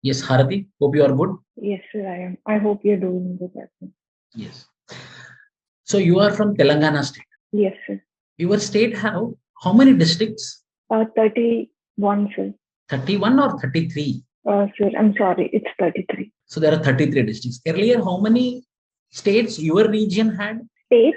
Yes, Harathi, hope you are good. Yes, sir, I am. I hope you're doing good as well. Yes. So you are from Telangana state. Yes, sir. Your state have how many districts? 31, sir. 31 or 33? Sir, I'm sorry, it's 33. So there are 33 districts. Earlier, how many states your region had? State,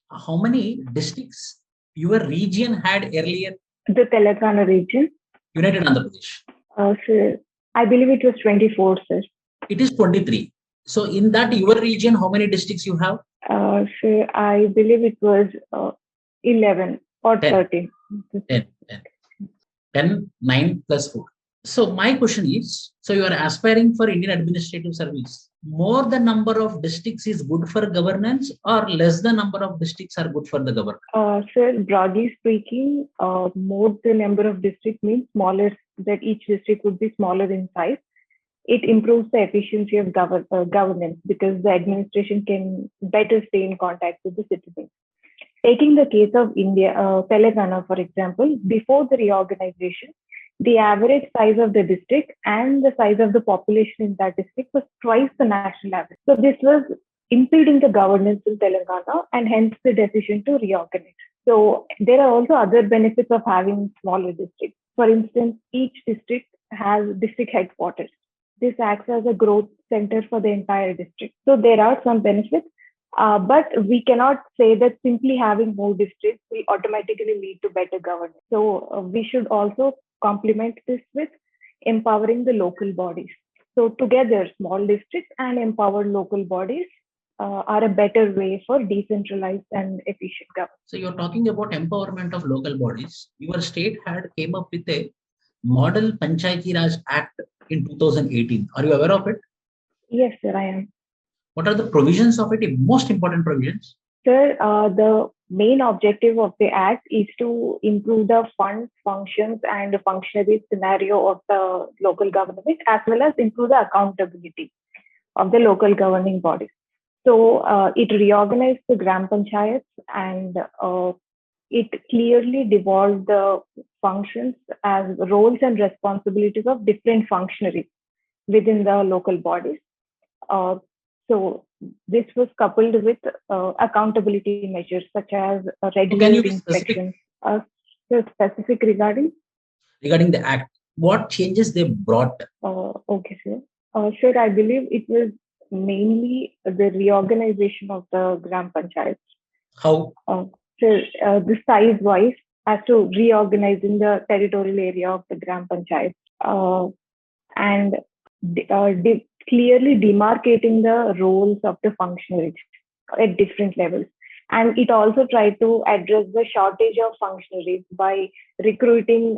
How many districts your region had earlier? the Telangana region. United Andhra Pradesh. Sir, I believe it was 24, sir. It is 23. So in that your region, how many districts you have? Sir, I believe it was 11 or 10. 13. 10. 10. 10, 9 plus 4. So my question is, so you are aspiring for Indian Administrative Service. More the number of districts is good for governance or less the number of districts are good for the governance? Sir, broadly speaking, more the number of districts means smaller, that each district would be smaller in size. It improves the efficiency of governance because the administration can better stay in contact with the citizens. Taking the case of India, Telangana, for example, before the reorganization, the average size of the district and the size of the population in that district was twice the national average. So this was impeding the governance in Telangana and hence the decision to reorganize. So there are also other benefits of having smaller districts. For instance, each district has district headquarters. This acts as a growth center for the entire district. So there are some benefits, but we cannot say that simply having more districts will automatically lead to better governance. So we should also complement this with empowering the local bodies. So together, small districts and empowered local bodies are a better way for decentralized and efficient governance. So you're talking about empowerment of local bodies. Your state had came up with a Model Panchayati Raj Act in 2018. Are you aware of it? Yes, sir, I am. What are the provisions of it? Most important provisions? Sir, the main objective of the Act is to improve the funds, functions, and the functionary scenario of the local government, as well as improve the accountability of the local governing bodies. So it reorganized the Gram Panchayats and it clearly devolved the functions as roles and responsibilities of different functionaries within the local bodies. Uh, so this was coupled with accountability measures such as So can regular you be specific inspections. So specific regarding? regarding the act? What changes they brought? Okay, sir. Sir, I believe it was mainly the reorganization of the Gram Panchayats. How? So the size wise as to reorganizing the territorial area of the Gram Panchayat and clearly demarcating the roles of the functionaries at different levels. And it also tried to address the shortage of functionaries by recruiting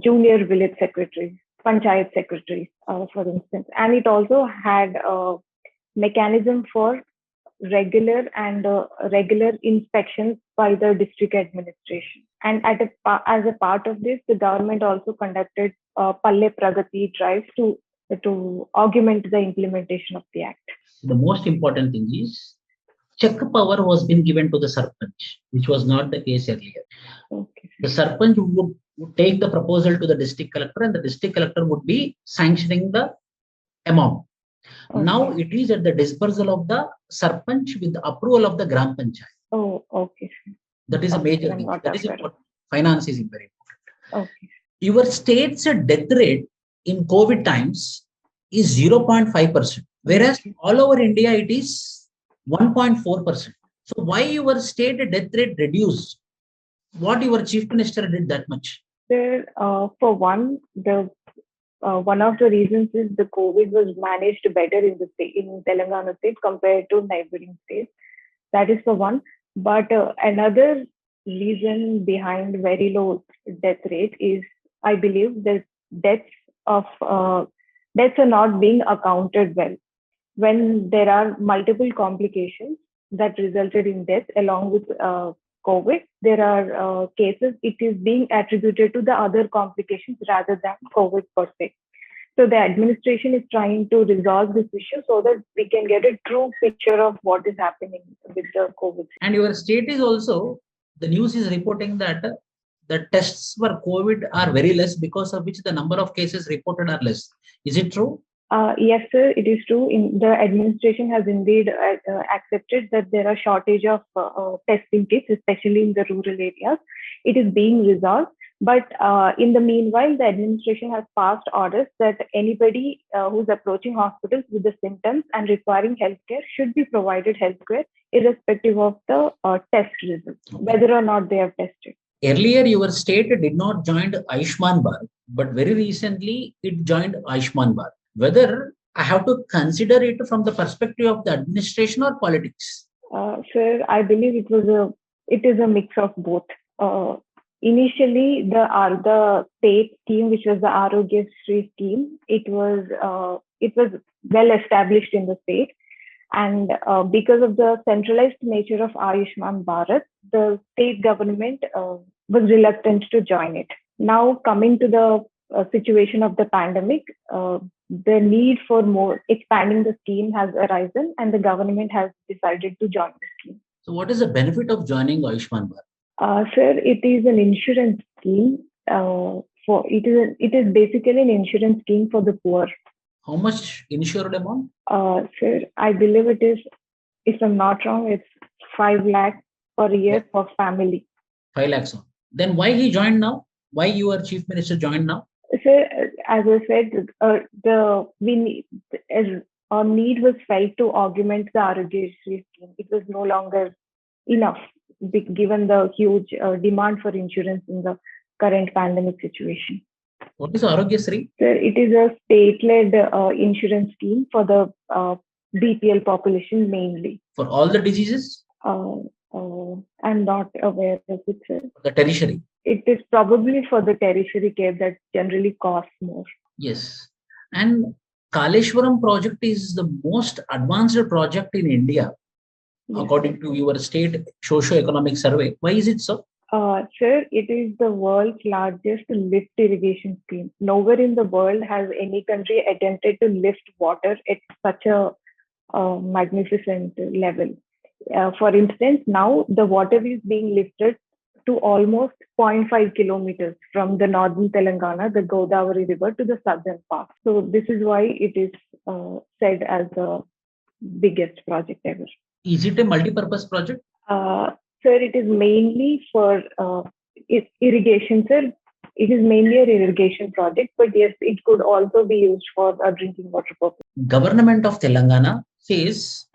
junior village secretaries, panchayat secretaries, for instance. And it also had a mechanism for regular inspections by the district administration. And as a part of this, the government also conducted Palle Pragati drives to augment the implementation of the act. The most important thing is check power was been given to the sarpanch, which was not the case earlier. Okay. The sarpanch would take the proposal to the district collector, and the district collector would be sanctioning the amount. Okay. Now it is at the dispersal of the sarpanch with the approval of the gram panchayat. Oh, okay. That is a major thing. That is important. Finance is very important. Okay. Your state's death rate in COVID times is 0.5%, whereas all over India it is 1.4%. So why your state death rate reduced? What your chief minister did that much? Sir, for one, one of the reasons is the COVID was managed better in the state, in Telangana state compared to neighboring states. That is for one. But another reason behind very low death rate is, I believe, that deaths are not being accounted well. When there are multiple complications that resulted in death along with COVID, there are cases it is being attributed to the other complications rather than COVID per se. So the administration is trying to resolve this issue so that we can get a true picture of what is happening with the COVID. And your state is also, the news is reporting that the tests for COVID are very less, because of which the number of cases reported are less. Is it true? Yes, sir, it is true. The administration has indeed accepted that there are shortage of testing kits, especially in the rural areas. It is being resolved. But in the meanwhile, the administration has passed orders that anybody who's approaching hospitals with the symptoms and requiring healthcare should be provided healthcare, irrespective of the test results, whether or not they have tested. Earlier, your state did not join Ayushman Bharat, but very recently it joined Ayushman Bharat. Whether I have to consider it from the perspective of the administration or politics? Sir, I believe it is a mix of both. Initially, the state scheme, which was the Arogya Shri scheme, it was well established in the state, and because of the centralized nature of Ayushman Bharat, the state government was reluctant to join it. Now, coming to the situation of the pandemic, the need for more expanding the scheme has arisen, and the government has decided to join the scheme. So, what is the benefit of joining Ayushman Bharat? Sir, it is an insurance scheme. It is basically an insurance scheme for the poor. How much insured amount? Sir, I believe it is, if I'm not wrong, it's 5 lakhs per year per family. 5 lakhs. Then why he joined now? Why your chief minister joined now? Sir, as I said, our need was felt to augment the Arogya Shri scheme. It was no longer enough, given the huge demand for insurance in the current pandemic situation. What is Arogya Shri? Sir, it is a state-led insurance scheme for the BPL population mainly. For all the diseases? I'm not aware of it, sir. The tertiary? It is probably for the tertiary care that generally costs more. Yes. And Kaleshwaram project is the most advanced project in India, according to your state socio-economic survey. Why is it so? Sir, it is the world's largest lift irrigation scheme. Nowhere in the world has any country attempted to lift water at such a magnificent level. For instance, now the water is being lifted to almost 0.5 kilometers from the northern Telangana, the Godavari River, to the southern part. So this is why it is said as the biggest project ever. Is it a multi-purpose project? Sir, it is mainly for irrigation, sir. It is mainly an irrigation project, but yes, it could also be used for drinking water purpose. Government of Telangana says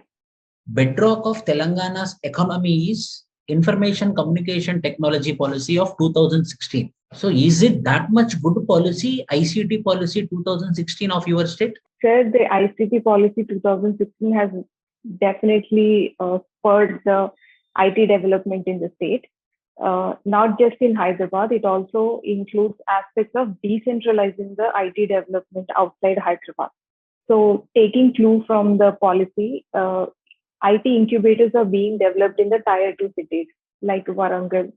bedrock of Telangana's economy is Information Communication Technology Policy of 2016. So is it that much good policy, ICT policy 2016 of your state? Sir, the ICT policy 2016 has definitely spurred the IT development in the state. Not just in Hyderabad, it also includes aspects of decentralizing the IT development outside Hyderabad. So taking clue from the policy, IT incubators are being developed in the tier 2 cities like Warangal,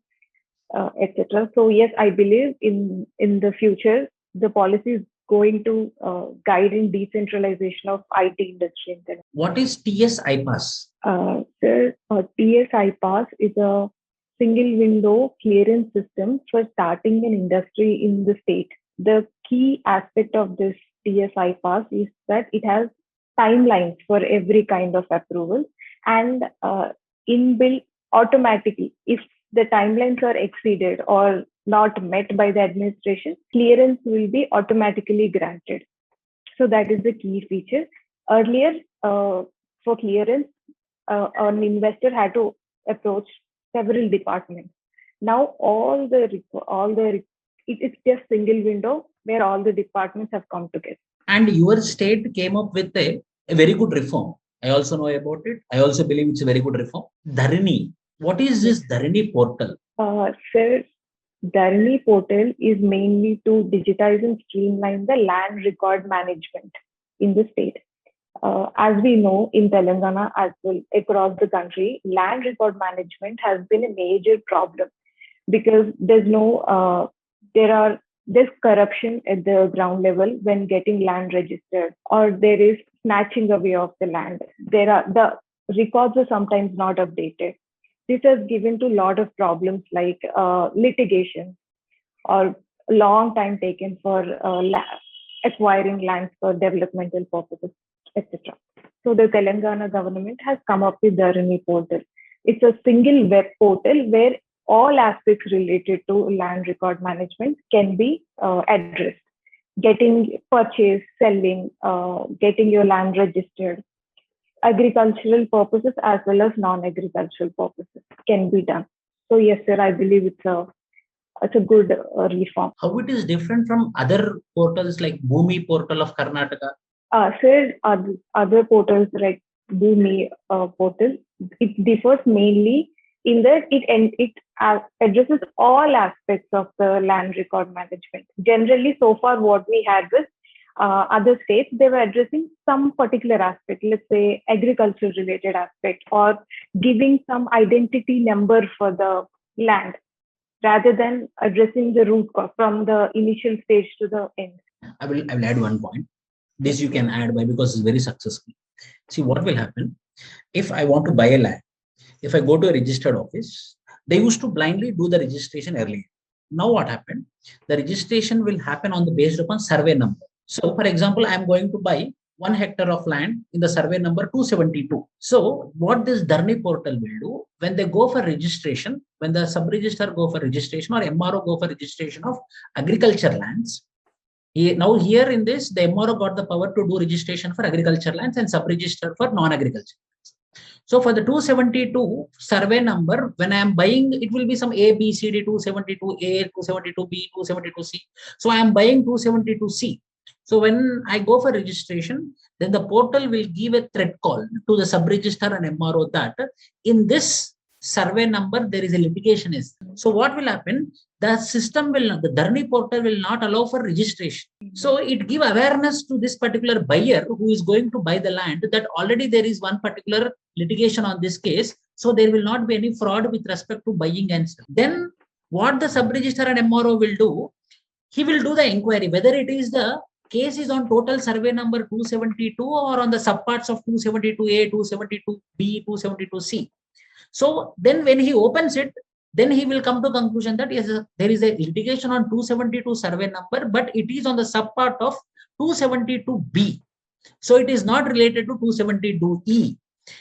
etc. So yes, I believe in the future, the policy is going to guide in decentralization of IT industry. What is TSPSC? Sir, TSPSC is a single window clearance system for starting an industry in the state. The key aspect of this TSPSC is that it has timelines for every kind of approval, and inbuilt automatically, if the timelines are exceeded or not met by the administration, clearance will be automatically granted. So that is the key feature. Earlier, for clearance, an investor had to approach several departments. Now it's just single window where all the departments have come together. And your state came up with a very good reform. I also know about it. I also believe it's a very good reform. Dharini. What is this Dharini portal? Sir, Dharini portal is mainly to digitize and streamline the land record management in the state. As we know, in Telangana as well across the country, land record management has been a major problem because there's corruption at the ground level when getting land registered, or there is snatching away of the land. The records are sometimes not updated. This has given to a lot of problems like litigation. or long time taken for acquiring lands for developmental purposes, etc. So the Telangana government has come up with Dharani portal. It's a single web portal where all aspects related to land record management can be addressed. Getting purchase, selling, getting your land registered, agricultural purposes as well as non-agricultural purposes can be done. So yes, sir, I believe it's a good reform. How it is different from other portals like Bhumi portal of Karnataka? Sir, other portals like Bhumi portal, it differs mainly in that it addresses all aspects of the land record management. Generally, so far what we had was other states, they were addressing some particular aspect, let's say agriculture related aspect, or giving some identity number for the land rather than addressing the root cause from the initial stage to the end. I will add one point. This you can add by because it's very successful. See what will happen if I want to buy a land. If I go to a registered office, they used to blindly do the registration earlier. Now what happened? The registration will happen on the based upon survey number. So for example, I am going to buy 1 hectare of land in the survey number 272. So what this Dharani portal will do, when they go for registration, when the sub-register go for registration or MRO go for registration of agriculture lands, now here in this, the MRO got the power to do registration for agriculture lands and sub-register for non-agriculture. So for the 272 survey number, when I am buying, it will be some A, B, C, D, 272A, 272B, 272C. So I am buying 272C. So when I go for registration, then the portal will give a thread call to the sub-register and MRO that in this survey number, there is a litigation. So what will happen? The system will not, the Dharani portal will not allow for registration. So it give awareness to this particular buyer who is going to buy the land that already there is one particular litigation on this case. So there will not be any fraud with respect to buying and selling. Then what the sub-register and MRO will do, he will do the inquiry, whether it is the case is on total survey number 272 or on the subparts of 272A, 272B, 272C. So then when he opens it, then he will come to conclusion that yes, there is a litigation on 272 survey number, but it is on the subpart of 272B. So it is not related to 272E.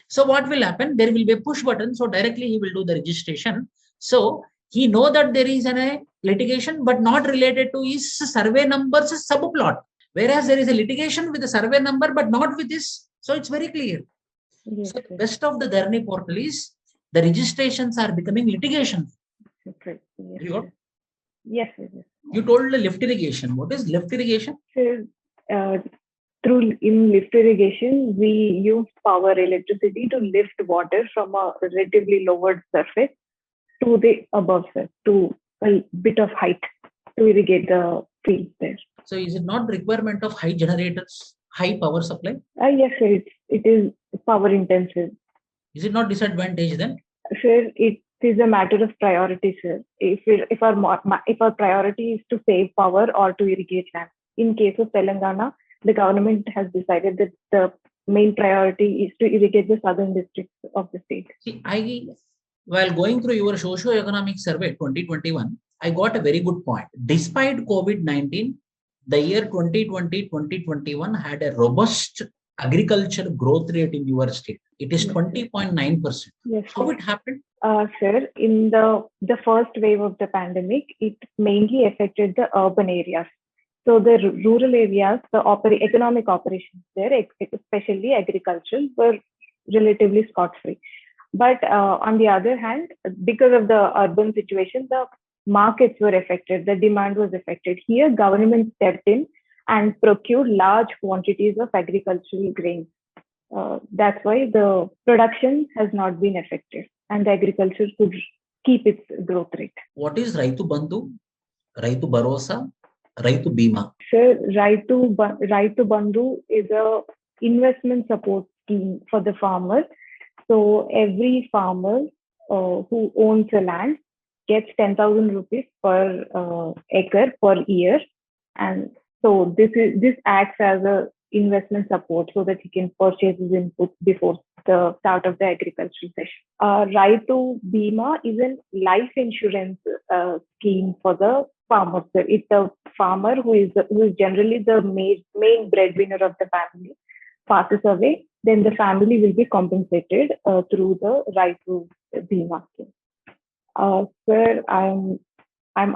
So what will happen? There will be a push button. So directly he will do the registration. So he know that there is a litigation, but not related to his survey number's subplot. Whereas there is a litigation with the survey number, but not with this. So it's very clear. Yes, so the best of the Dharani portal is the registrations are becoming litigation. Okay. Yes, yes. You told the lift irrigation. What is lift irrigation? So, in lift irrigation, we use power electricity to lift water from a relatively lowered surface to the above surface, to a bit of height to irrigate the fields there. So is it not requirement of high generators, high power supply? Yes, sir. It is power intensive. Is it not disadvantage then? Sir, it is a matter of priority, sir. If our priority is to save power or to irrigate land. In case of Telangana, the government has decided that the main priority is to irrigate the southern districts of the state. See, while going through your socio-economic survey 2021, I got a very good point. Despite COVID-19, the year 2020-2021 had a robust agriculture growth rate in your state. It is 20.9%. Yes, how it happened? Sir, in the first wave of the pandemic, it mainly affected the urban areas. So the rural areas, the economic operations there, especially agricultural, were relatively scot-free. But on the other hand, because of the urban situation, the markets were affected, the demand was affected. Here, government stepped in and procured large quantities of agricultural grains. That's why the production has not been affected and the agriculture could keep its growth rate. What is Raitu Bandhu, Raitu Bharosa, Raitu Bima? Sir, Raitu Bandhu is a investment support scheme for the farmers. So every farmer who owns a land gets 10,000 rupees per acre per year, and so this acts as a investment support so that he can purchase his inputs before the start of the agricultural session. Raitu Bima is a life insurance scheme for the farmer, sir. It's a farmer who is generally the main breadwinner of the family passes away, then the family will be compensated through the right to Bima scheme. Sir, I'm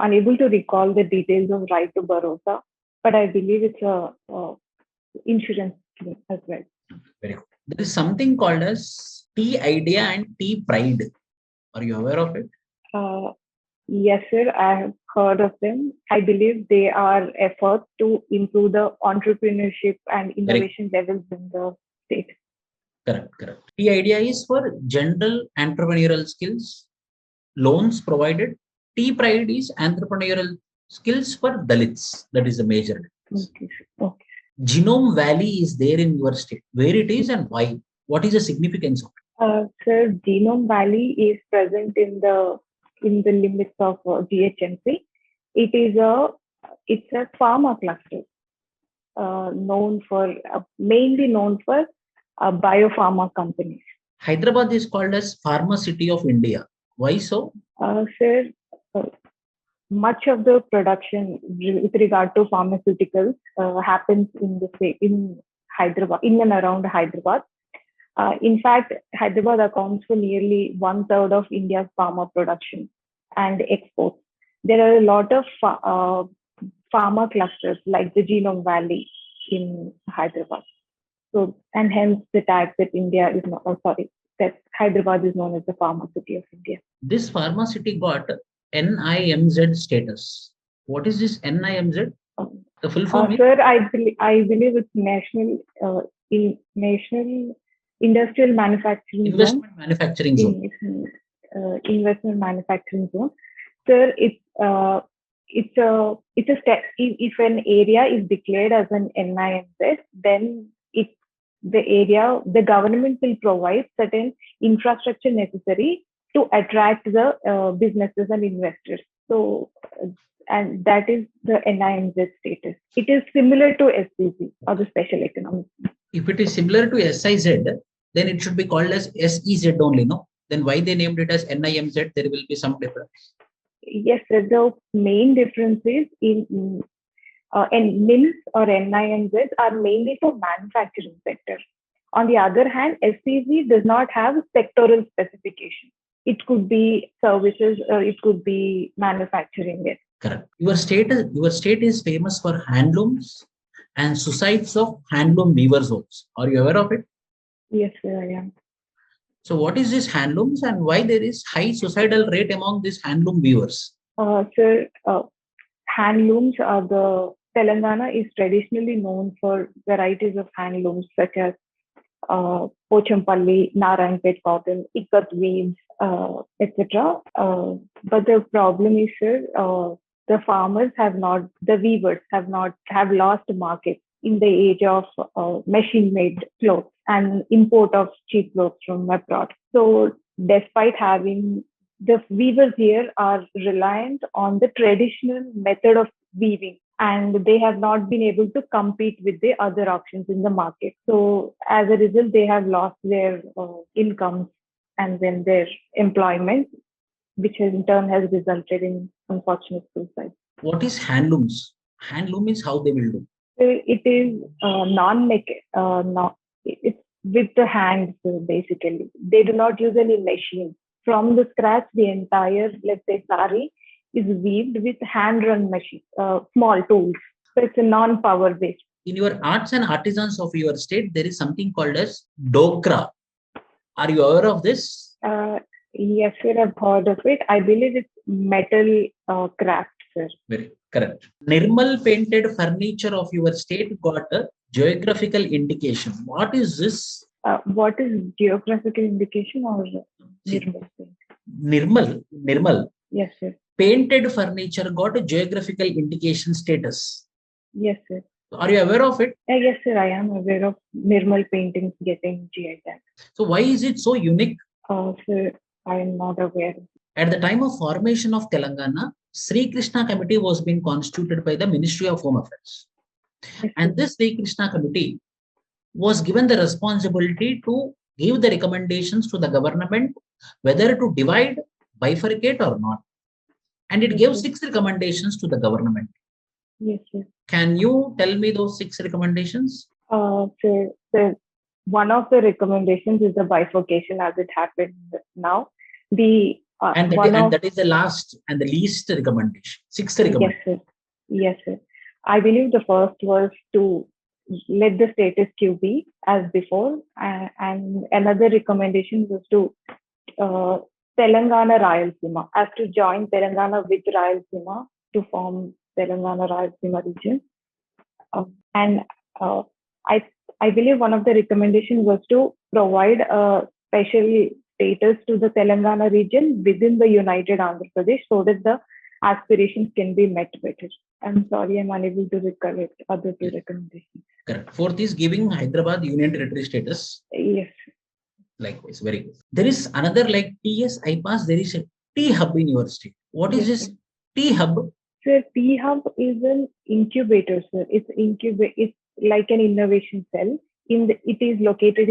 unable to recall the details of right to Bharosa, but I believe it's a insurance scheme as well. Very good. There is something called as T Idea and T Pride. Are you aware of it? Yes, sir. I have heard of them. I believe they are efforts to improve the entrepreneurship and innovation levels in the state. Correct. T Idea is for general entrepreneurial skills, loans provided. T Pride is entrepreneurial skills for Dalits. That is the major. Okay. Genome Valley is there in your state. Where it is and why? What is the significance of it? Sir, Genome Valley is present in the limits of GHMC. It's a pharma cluster mainly known for biopharma companies. Hyderabad is called as Pharma City of India. Why so? Sir, much of the production with regard to pharmaceuticals happens in Hyderabad, in and around Hyderabad. In fact, Hyderabad accounts for nearly 1/3 of India's pharma production and exports. There are a lot of pharma clusters like the Genome Valley in Hyderabad. So, and hence the tag that that Hyderabad is known as the Pharma City of India. This Pharma City got NIMZ status. What is this NIMZ? The full form? Sir, I believe it's National Industrial Manufacturing Investment Manufacturing Zone. Investment Manufacturing Zone. Sir, it's a step. If an area is declared as an NIMZ, then the government will provide certain infrastructure necessary to attract the businesses and investors. So, and that is the NIMZ status. It is similar to SEZ or the Special Economic Zone. If it is similar to SIZ, then it should be called as SEZ only, no? Then why they named it as NIMZ? There will be some difference. Yes, sir. The main difference is in NIMS or NIMZ are mainly for manufacturing sector. On the other hand, SEZ does not have sectoral specification. It could be services or it could be manufacturing it. Correct. Your state is famous for handlooms and societies of handloom weavers also. Are you aware of it? Yes, sir, I am. So what is this handlooms and why there is high suicidal rate among these handloom weavers? Sir, handlooms Telangana is traditionally known for varieties of handlooms such as Pochampalli, Narayanpet cotton, Ikat weaves, etc. But the problem is, sir, the weavers have lost market in the age of machine-made clothes and import of cheap clothes from abroad. So despite having, the weavers here are reliant on the traditional method of weaving, and they have not been able to compete with the other options in the market. So as a result, they have lost their incomes and then their employment, which in turn has resulted in unfortunate suicide. What is handlooms? Handloom is how they will do. It is it's with the hands, basically. They do not use any machine. From the scratch, the entire, let's say, sari is weaved with hand-run machine, small tools. So it's a non-power based. In your arts and artisans of your state, there is something called as Dokra. Are you aware of this? Yes, sir, I've heard of it. I believe it's metal craft, sir. Very correct. Nirmal painted furniture of your state got a geographical indication. What is this? What is geographical indication or Nirmal? Nirmal. Yes, sir. Painted furniture got a geographical indication status. Yes, sir. Are you aware of it? Yes, sir. I am aware of Nirmal paintings getting GI tag. So why is it so unique? Sir, I am not aware. At the time of formation of Telangana, Sri Krishna Committee was being constituted by the Ministry of Home Affairs. Yes, and this Sri Krishna Committee was given the responsibility to give the recommendations to the government whether to divide, bifurcate or not. and it gave 6 recommendations to the government. Yes, yes. Can you tell me those 6 recommendations? So one of the recommendations is the bifurcation as it happened now. That is the last and the least recommendation, 6th recommendation. Yes, sir. I believe the first was to let the status quo be as before, and another recommendation was to Telangana Rayalaseema, as to join Telangana with Rayalaseema to form Telangana Rayalaseema region. I believe one of the recommendations was to provide a special status to the Telangana region within the United Andhra Pradesh so that the aspirations can be met better. I'm sorry, I'm unable to recollect other 2 recommendations. Correct. 4th is giving Hyderabad Union Territory status. Yes. Likewise, very good. There is another like TSPSC, there is a T Hub in your state. What is this T Hub? Sir, T Hub is an incubator, sir. It's like an innovation cell. It is located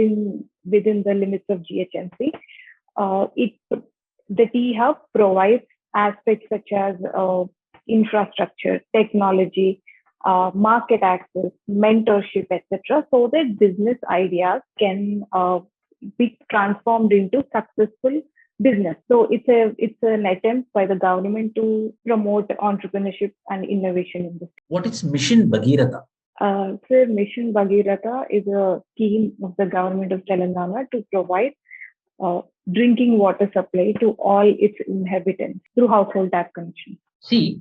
within the limits of GHMC. The T Hub provides aspects such as infrastructure, technology, market access, mentorship, etc., so that business ideas can be transformed into successful business. So it's an attempt by the government to promote entrepreneurship and innovation in this. What is Mission Bhagiratha? Sir, Mission Bhagiratha is a scheme of the government of Telangana to provide drinking water supply to all its inhabitants through household tap connection. See,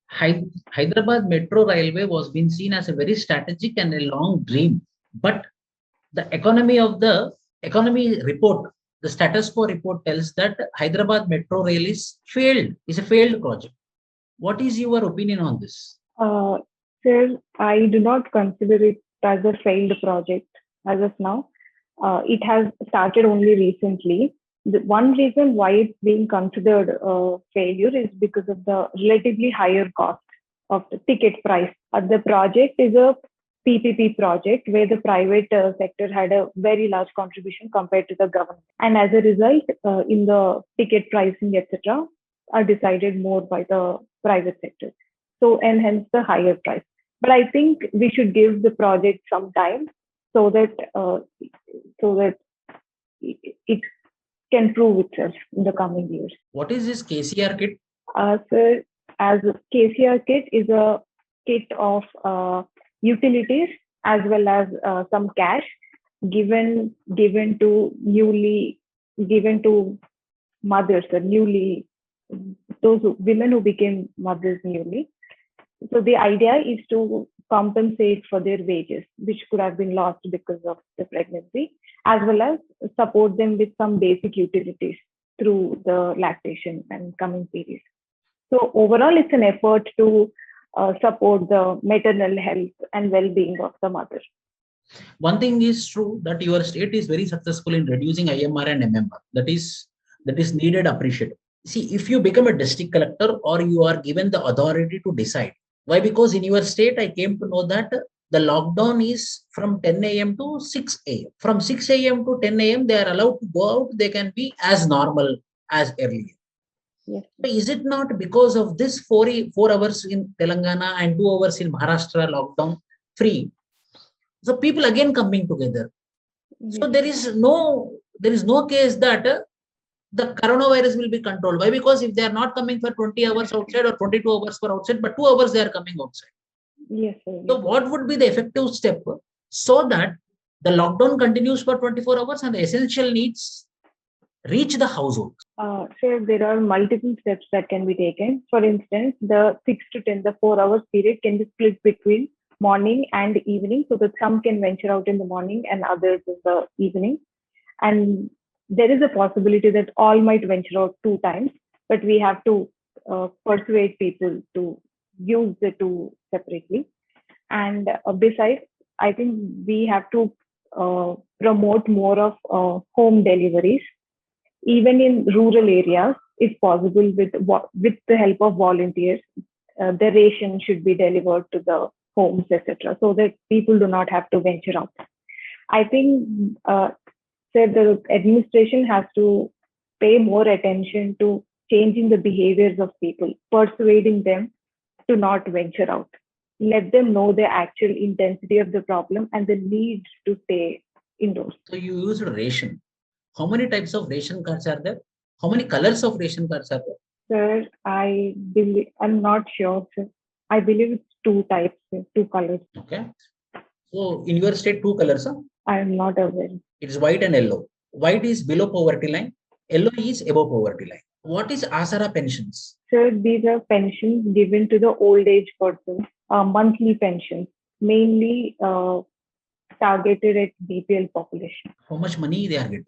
Hyderabad Metro Railway was being seen as a very strategic and a long dream, but the economy report, the status quo report tells that Hyderabad Metro Rail is a failed project. What is your opinion on this? Sir, I do not consider it as a failed project as of now. It has started only recently. The one reason why it's being considered a failure is because of the relatively higher cost of the ticket price. The project is a PPP project where the private sector had a very large contribution compared to the government. And as a result, in the ticket pricing, etc., are decided more by the private sector. So, and hence the higher price. But I think we should give the project some time so that it can prove itself in the coming years. What is this KCR kit? Sir, as KCR kit is a kit of utilities as well as some cash given to mothers, those women who became mothers newly. So the idea is to compensate for their wages, which could have been lost because of the pregnancy, as well as support them with some basic utilities through the lactation and coming period. So overall, it's an effort to support the maternal health and well-being of the mother. One thing is true that your state is very successful in reducing IMR and MMR. That is needed, appreciated. See, if you become a district collector or you are given the authority to decide. Why? Because in your state, I came to know that the lockdown is from 10 a.m. to 6 a.m. From 6 a.m. to 10 a.m., they are allowed to go out. They can be as normal as earlier. Yes. So is it not because of this 4 hours in Telangana and 2 hours in Maharashtra lockdown free? So people again coming together. Yes. So there is no case that the coronavirus will be controlled. Why? Because if they are not coming for 20 hours outside or 22 hours for outside, but 2 hours they are coming outside. Yes, sir. So what would be the effective step so that the lockdown continues for 24 hours and the essential needs reach the household? Sir, there are multiple steps that can be taken. For instance, the 6 to 10, the 4 hours period can be split between morning and evening so that some can venture out in the morning and others in the evening. And there is a possibility that all might venture out 2 times, but we have to persuade people to use the 2 separately. And besides, I think we have to promote more of home deliveries, even in rural areas, if possible, with the help of volunteers. The ration should be delivered to the homes, etc., so that people do not have to venture out. I think the administration has to pay more attention to changing the behaviors of people, persuading them to not venture out. Let them know the actual intensity of the problem and the need to stay indoors. So you used ration. How many types of ration cards are there? How many colors of ration cards are there? Sir, I'm not sure, sir. I believe it's 2 types, sir, 2 colors. Okay. So in your state, 2 colors, huh? I am not aware. It's white and yellow. White is below poverty line. Yellow is above poverty line. What is Asara pensions? Sir, these are pensions given to the old age persons, monthly pensions, mainly targeted at BPL population. How much money they are getting?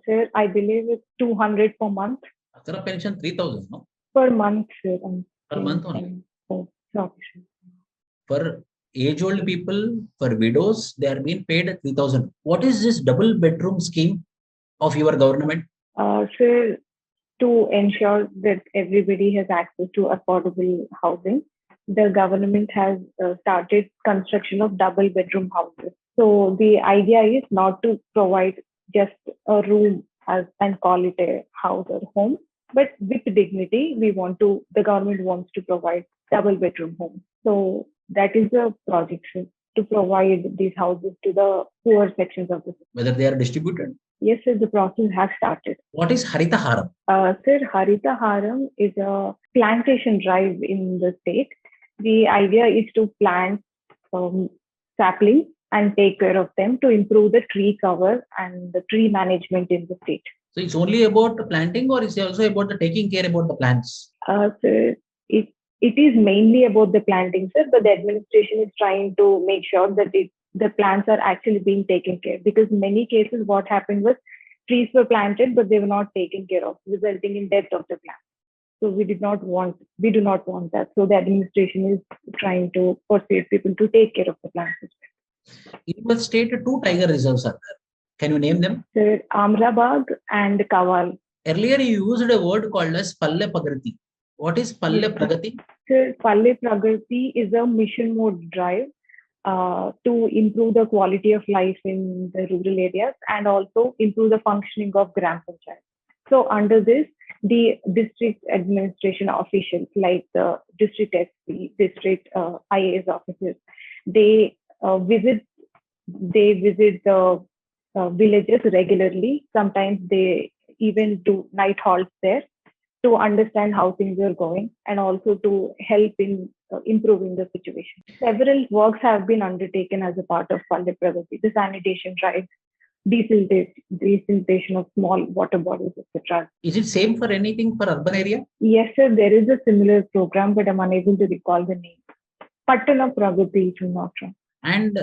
Sir, I believe it's 200 per month. Asara pension 3,000, no? Per month, sir. Per month only. Oh, sorry, sir. For age-old people, for widows, they are being paid 3,000. What is this double bedroom scheme of your government? Sir, to ensure that everybody has access to affordable housing, the government has started construction of double bedroom houses. So the idea is not to provide just a room and call it a house or home, but with dignity, the government wants to provide double bedroom homes. So that is the project, sir, to provide these houses to the poor sections of the city. Whether they are distributed? Yes, sir, the process has started. What is Haritha Haram? Sir, Haritha Haram is a plantation drive in the state. The idea is to plant saplings and take care of them to improve the tree cover and the tree management in the state. So it's only about the planting, or is it also about the taking care about the plants? Sir, it is mainly about the planting, sir, but the administration is trying to make sure that the plants are actually being taken care, because in many cases what happened was trees were planted but they were not taken care of, resulting in death of the plant. So we do not want that. So the administration is trying to persuade people to take care of the plants. In your state, 2 tiger reserves are there. Can you name them? Sir, Amrabag and Kawal. Earlier you used a word called as Palle Pagrati. What is Palle Pragati? Sir, Palle Pragati is a mission mode drive to improve the quality of life in the rural areas and also improve the functioning of Gram Panchayat. So under this, the district administration officials like the district SP, district IAS officers, they visit the villages regularly. Sometimes they even do night halts there to understand how things are going and also to help in improving the situation. Several works have been undertaken as a part of Palle Pragati, the sanitation drive, desiltation of small water bodies, etc. Is it same for anything for urban area? Yes, sir. There is a similar program, but I'm unable to recall the name. Pattana Pragati, if I'm not wrong. And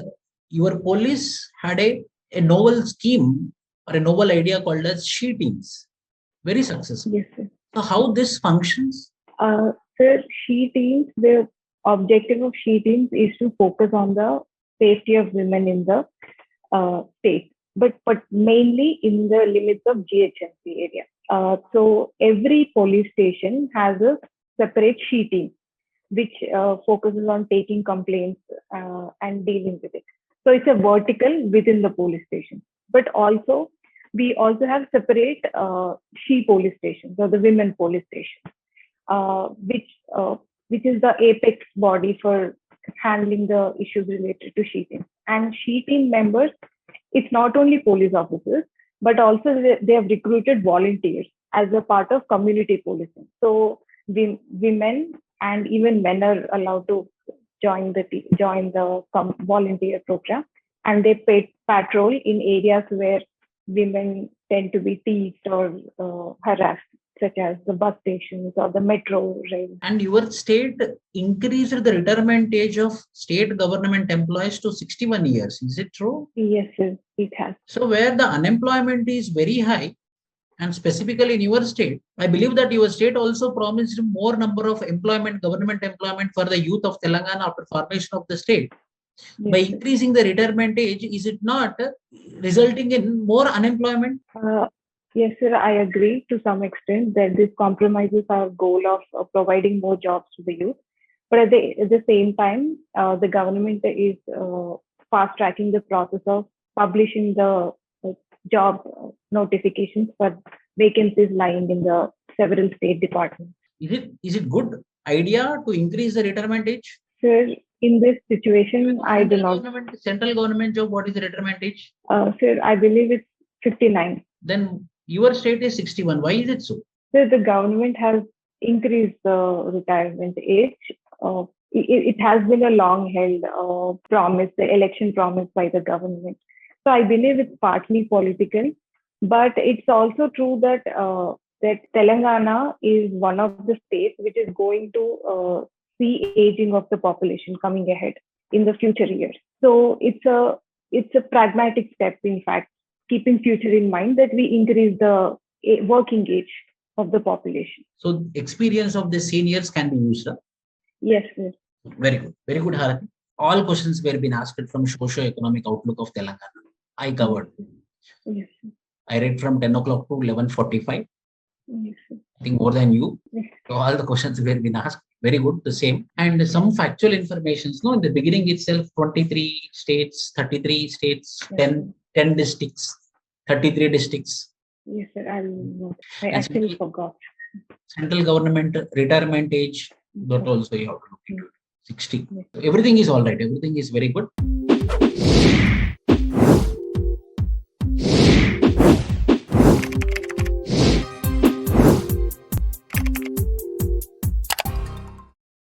your police had a novel scheme or a novel idea called as she teams. Very successful. Yes, sir. So how this functions? Sir, she teams, the objective of she teams is to focus on the safety of women in the state, but mainly in the limits of GHMC area. So every police station has a separate she team, which focuses on taking complaints and dealing with it. So it's a vertical within the police station, but also we also have separate she police stations or the women police stations, which is the apex body for handling the issues related to she team. And she team members, it's not only police officers, but also they have recruited volunteers as a part of community policing. So women and even men are allowed to join the volunteer program, and they patrol in areas where women tend to be teased or harassed, such as the bus stations or the metro rail. And your state increased the retirement age of state government employees to 61 years. Is it true? Yes, it has. So where the unemployment is very high, and specifically in your state, I believe that your state also promised more number of government employment for the youth of Telangana after formation of the state. Yes. By increasing the retirement age, is it not resulting in more unemployment? Yes, sir, I agree to some extent that this compromises our goal of providing more jobs to the youth. But at the same time, the government is fast tracking the process of publishing the job notifications for vacancies lying in the several state departments. Is it good idea to increase the retirement age? Sir, in this situation, I do not. Central government job, what is the retirement age? Sir, I believe it's 59. Then your state is 61. Why is it so? Sir, the government has increased the retirement age. It has been a long-held promise, the election promise by the government. So I believe it's partly political, but it's also true that that Telangana is one of the states which is going to see aging of the population coming ahead in the future years. So it's a pragmatic step, in fact, keeping future in mind, that we increase the working age of the population. So experience of the seniors can be used. Huh? Yes, sir. Very good, Harathi. All questions were been asked from socio-economic outlook of Telangana. I covered. Yes, sir. I read from 10 o'clock to 11:45. Yes, sir. I think more than you. Yes. So all the questions were been asked. Very good, the same. And some factual information. No, in the beginning itself, 23 states, 33 states, yes, 10 districts, 33 districts. Yes, sir. I actually forgot. Central government retirement age, that also you have to look into. 60. Yes. Everything is all right. Everything is very good.